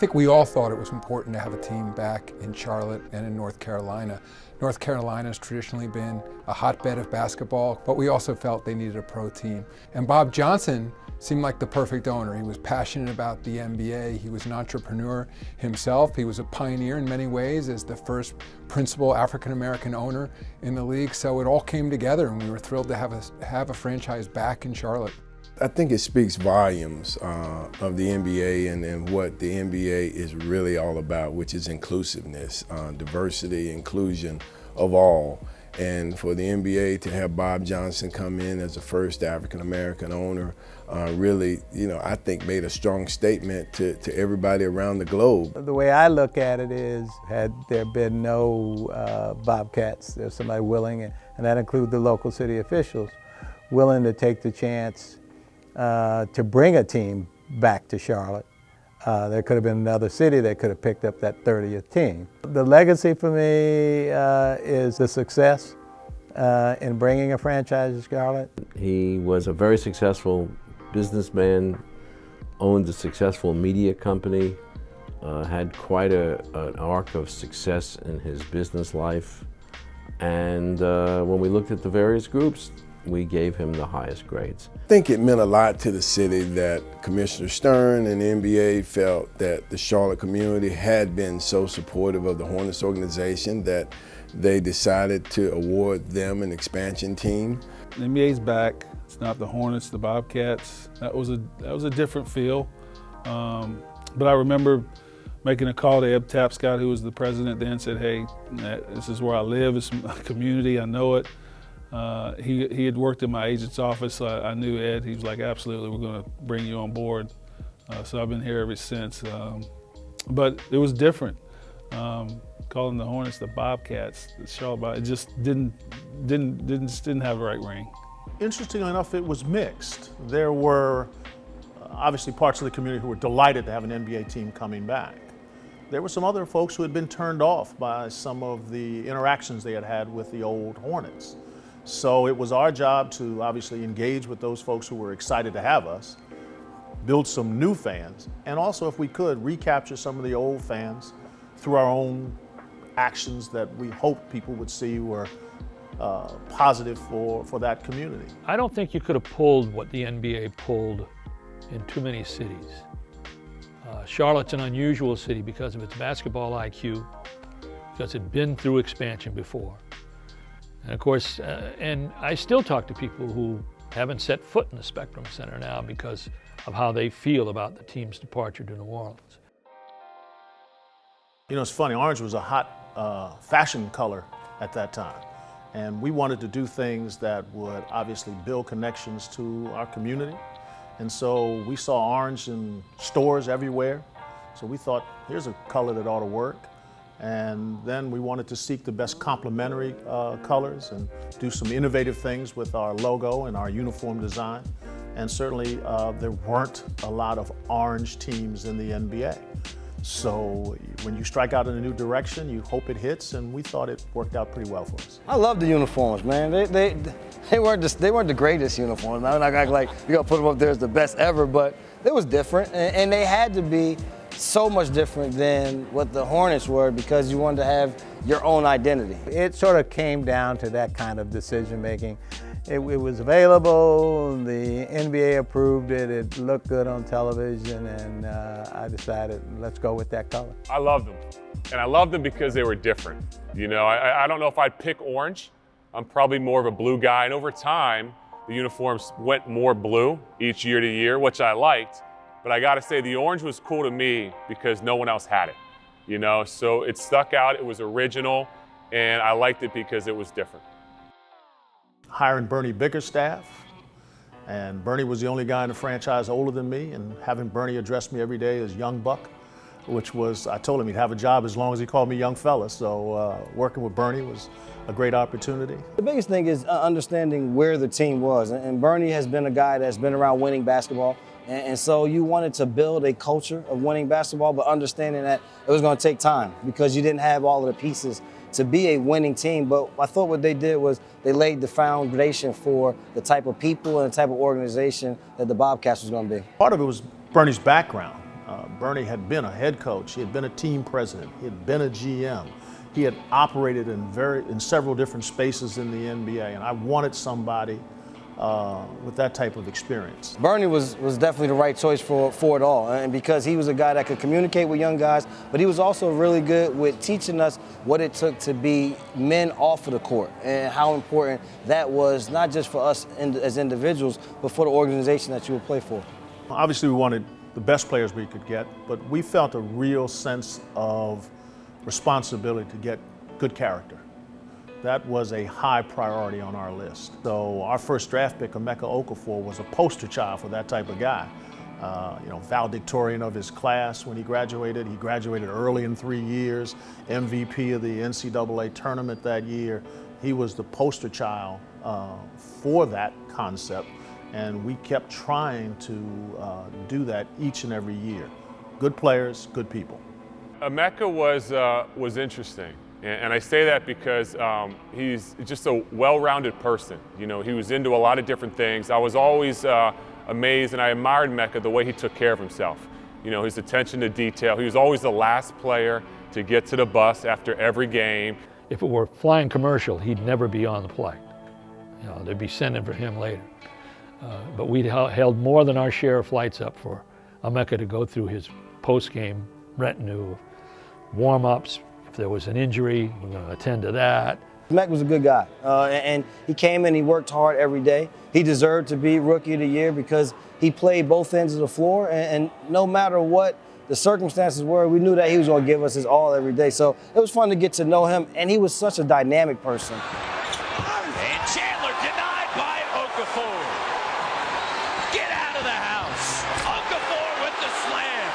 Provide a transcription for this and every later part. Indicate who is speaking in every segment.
Speaker 1: think we all thought it was important to have a team back in Charlotte and in North Carolina. North Carolina has traditionally been a hotbed of basketball, but we also felt they needed a pro team. And Bob Johnson seemed like the perfect owner. He was passionate about the NBA. He was an entrepreneur himself. He was a pioneer in many ways as the first principal African-American owner in the league. So it all came together, and we were thrilled to have a franchise back in Charlotte.
Speaker 2: I think it speaks volumes of the NBA and what the NBA is really all about, which is inclusiveness, diversity, inclusion of all. And for the NBA to have Bob Johnson come in as the first African-American owner really, I think made a strong statement to everybody around the globe.
Speaker 3: The way I look at it is, had there been no Bobcats, there's somebody willing, and that includes the local city officials, willing to take the chance to bring a team back to Charlotte. There could have been another city that could have picked up that 30th team. The legacy for me is the success in bringing a franchise to Charlotte.
Speaker 4: He was a very successful businessman, owned a successful media company, had quite an arc of success in his business life. And when we looked at the various groups, we gave him the highest grades.
Speaker 2: I think it meant a lot to the city that Commissioner Stern and the NBA felt that the Charlotte community had been so supportive of the Hornets organization that they decided to award them an expansion team.
Speaker 5: The NBA's back. It's not the Hornets, the Bobcats. That was a different feel. But I remember making a call to Eb Tapscott, who was the president then, said, hey, this is where I live, it's my community, I know it. He had worked in my agent's office, so I knew Ed. He was like, absolutely, we're going to bring you on board. So I've been here ever since. But it was different. Calling the Hornets the Bobcats, the Charlotte, it just didn't have the right ring.
Speaker 6: Interestingly enough, it was mixed. There were obviously parts of the community who were delighted to have an NBA team coming back. There were some other folks who had been turned off by some of the interactions they had had with the old Hornets. So it was our job to obviously engage with those folks who were excited to have us, build some new fans, and also, if we could, recapture some of the old fans through our own actions that we hoped people would see were positive for that community.
Speaker 7: I don't think you could have pulled what the NBA pulled in too many cities. Charlotte's an unusual city because of its basketball IQ, because it's been through expansion before. And of course, and I still talk to people who haven't set foot in the Spectrum Center now because of how they feel about the team's departure to New Orleans.
Speaker 6: It's funny, orange was a hot fashion color at that time. And we wanted to do things that would obviously build connections to our community. And so we saw orange in stores everywhere. So we thought, here's a color that ought to work. And then we wanted to seek the best complementary colors and do some innovative things with our logo and our uniform design. And certainly there weren't a lot of orange teams in the NBA. So when you strike out in a new direction, you hope it hits, and we thought it worked out pretty well for us.
Speaker 8: I love the uniforms, man. They weren't the greatest uniforms. I'm not gonna act like we gotta put them up there as the best ever, but it was different, and they had to be so much different than what the Hornets were because you wanted to have your own identity.
Speaker 3: It sort of came down to that kind of decision making. It was available, the NBA approved it, it looked good on television, and I decided, let's go with that color.
Speaker 9: I loved them, and I loved them because they were different. I don't know if I'd pick orange. I'm probably more of a blue guy, and over time, the uniforms went more blue each year to year, which I liked, but I gotta say the orange was cool to me because no one else had it, so it stuck out, it was original, and I liked it because it was different.
Speaker 6: Hiring Bernie Bickerstaff, and Bernie was the only guy in the franchise older than me, and having Bernie address me every day as Young Buck, which was, I told him he'd have a job as long as he called me Young Fella, so working with Bernie was a great opportunity.
Speaker 8: The biggest thing is understanding where the team was, and Bernie has been a guy that's been around winning basketball, and so you wanted to build a culture of winning basketball, but understanding that it was going to take time because you didn't have all of the pieces to be a winning team. But I thought what they did was they laid the foundation for the type of people and the type of organization that the Bobcats was going to be.
Speaker 6: Part of it was Bernie's background. Bernie had been a head coach, he had been a team president, he had been a GM. He had operated in several different spaces in the NBA, and I wanted somebody with that type of experience.
Speaker 8: Bernie was definitely the right choice for it all, and because he was a guy that could communicate with young guys, but he was also really good with teaching us what it took to be men off of the court and how important that was, not just for us as individuals, but for the organization that you would play for.
Speaker 6: Obviously, we wanted the best players we could get, but we felt a real sense of responsibility to get good character. That was a high priority on our list. So our first draft pick, Emeka Okafor, was a poster child for that type of guy. Valedictorian of his class when he graduated. He graduated early in 3 years, MVP of the NCAA tournament that year. He was the poster child for that concept, and we kept trying to do that each and every year. Good players, good people.
Speaker 9: Emeka was interesting. And I say that because he's just a well-rounded person. You know, he was into a lot of different things. I was always amazed, and I admired Emeka the way he took care of himself. You know, his attention to detail. He was always the last player to get to the bus after every game.
Speaker 7: If it were flying commercial, he'd never be on the plane. You know, they'd be sending for him later. But we'd held more than our share of flights up for Emeka to go through his post-game retinue of warm-ups. If there was an injury, we're going to attend to that.
Speaker 8: Mac was a good guy, and he came and he worked hard every day. He deserved to be Rookie of the Year because he played both ends of the floor, and no matter what the circumstances were, we knew that he was going to give us his all every day. So it was fun to get to know him, and he was such a dynamic person.
Speaker 10: And Chandler denied by Okafor. Get out of the house. Okafor with the slam,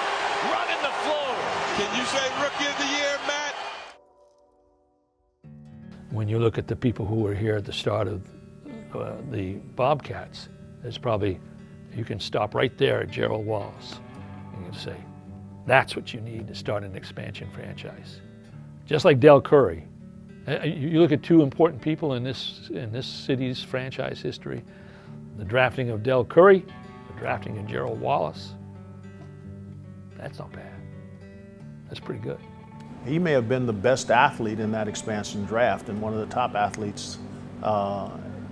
Speaker 10: running the floor.
Speaker 11: Can you say Rookie of the Year, Matt?
Speaker 7: When you look at the people who were here at the start of the Bobcats, there's probably, you can stop right there at Gerald Wallace and you can say, that's what you need to start an expansion franchise. Just like Del Curry. You look at two important people in this city's franchise history, the drafting of Del Curry, the drafting of Gerald Wallace. That's not bad. That's pretty good.
Speaker 6: He may have been the best athlete in that expansion draft and one of the top athletes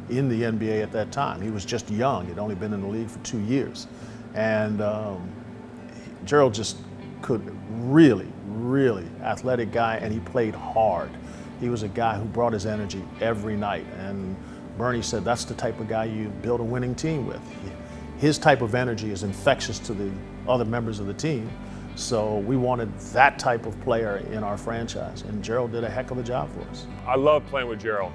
Speaker 6: in the NBA at that time. He was just young. He'd only been in the league for 2 years. And Gerald just really athletic guy, and he played hard. He was a guy who brought his energy every night. And Bernie said that's the type of guy you build a winning team with. His type of energy is infectious to the other members of the team. So we wanted that type of player in our franchise, and Gerald did a heck of a job for us.
Speaker 9: I love playing with Gerald.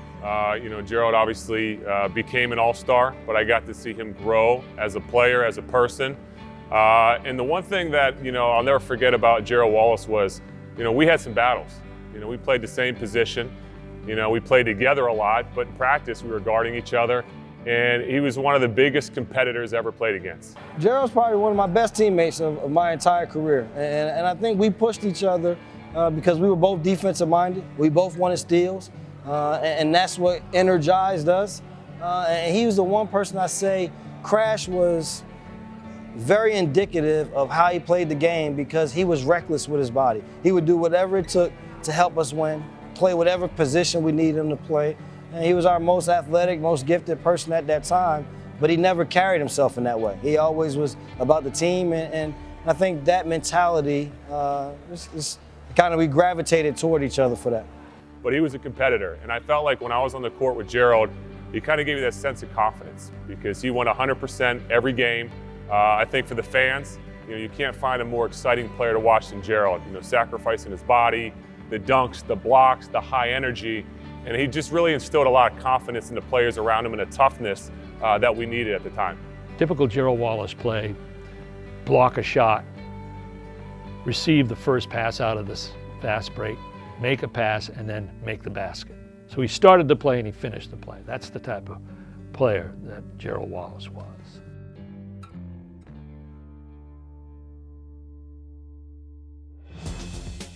Speaker 9: Gerald obviously became an all-star, but I got to see him grow as a player, as a person. And the one thing that, I'll never forget about Gerald Wallace was, we had some battles. We played the same position. We played together a lot, but in practice we were guarding each other. And he was one of the biggest competitors ever played against.
Speaker 8: Gerald's probably one of my best teammates of my entire career. And I think we pushed each other because we were both defensive minded. We both wanted steals. And that's what energized us. And he was the one person I say Crash was very indicative of how he played the game because he was reckless with his body. He would do whatever it took to help us win, play whatever position we needed him to play. And he was our most athletic, most gifted person at that time, but he never carried himself in that way. He always was about the team, and I think that mentality, we gravitated toward each other for that.
Speaker 9: But he was a competitor, and I felt like when I was on the court with Gerald, he kind of gave me that sense of confidence because he won 100% every game. I think for the fans, you can't find a more exciting player to watch than Gerald, sacrificing his body, the dunks, the blocks, the high energy. And he just really instilled a lot of confidence in the players around him and a toughness that we needed at the time.
Speaker 7: Typical Gerald Wallace play, block a shot, receive the first pass out of this fast break, make a pass, and then make the basket. So he started the play and he finished the play. That's the type of player that Gerald Wallace was.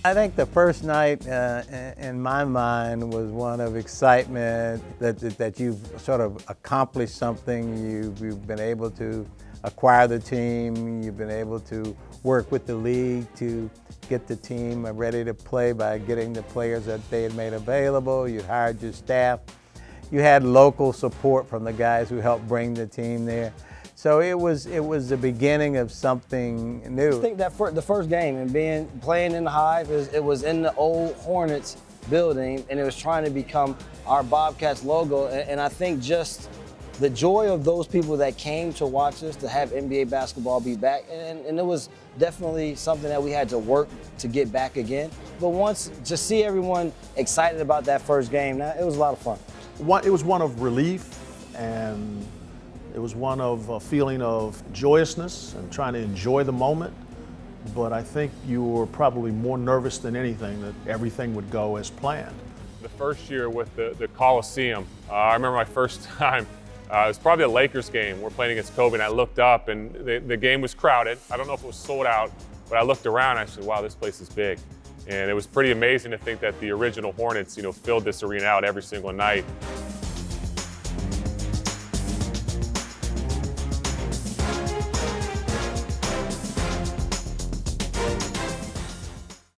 Speaker 3: I think the first night in my mind was one of excitement that you've sort of accomplished something, you've been able to acquire the team. You've been able to work with the league to get the team ready to play by getting the players that they had made available. You hired your staff. You had local support from the guys who helped bring the team there. So it was the beginning of something new.
Speaker 8: I think that the first game and playing in the Hive, it was in the old Hornets building, and it was trying to become our Bobcats logo. And I think just the joy of those people that came to watch us, to have NBA basketball be back, and it was definitely something that we had to work to get back again. But once, to see everyone excited about that first game, it was a lot of fun.
Speaker 6: It was one of relief, and it was one of a feeling of joyousness and trying to enjoy the moment. But I think you were probably more nervous than anything that everything would go as planned.
Speaker 9: The first year with the Coliseum, I remember my first time. It was probably a Lakers game. We're playing against Kobe, and I looked up, and the game was crowded. I don't know if it was sold out, but I looked around, and I said, wow, this place is big. And it was pretty amazing to think that the original Hornets, filled this arena out every single night.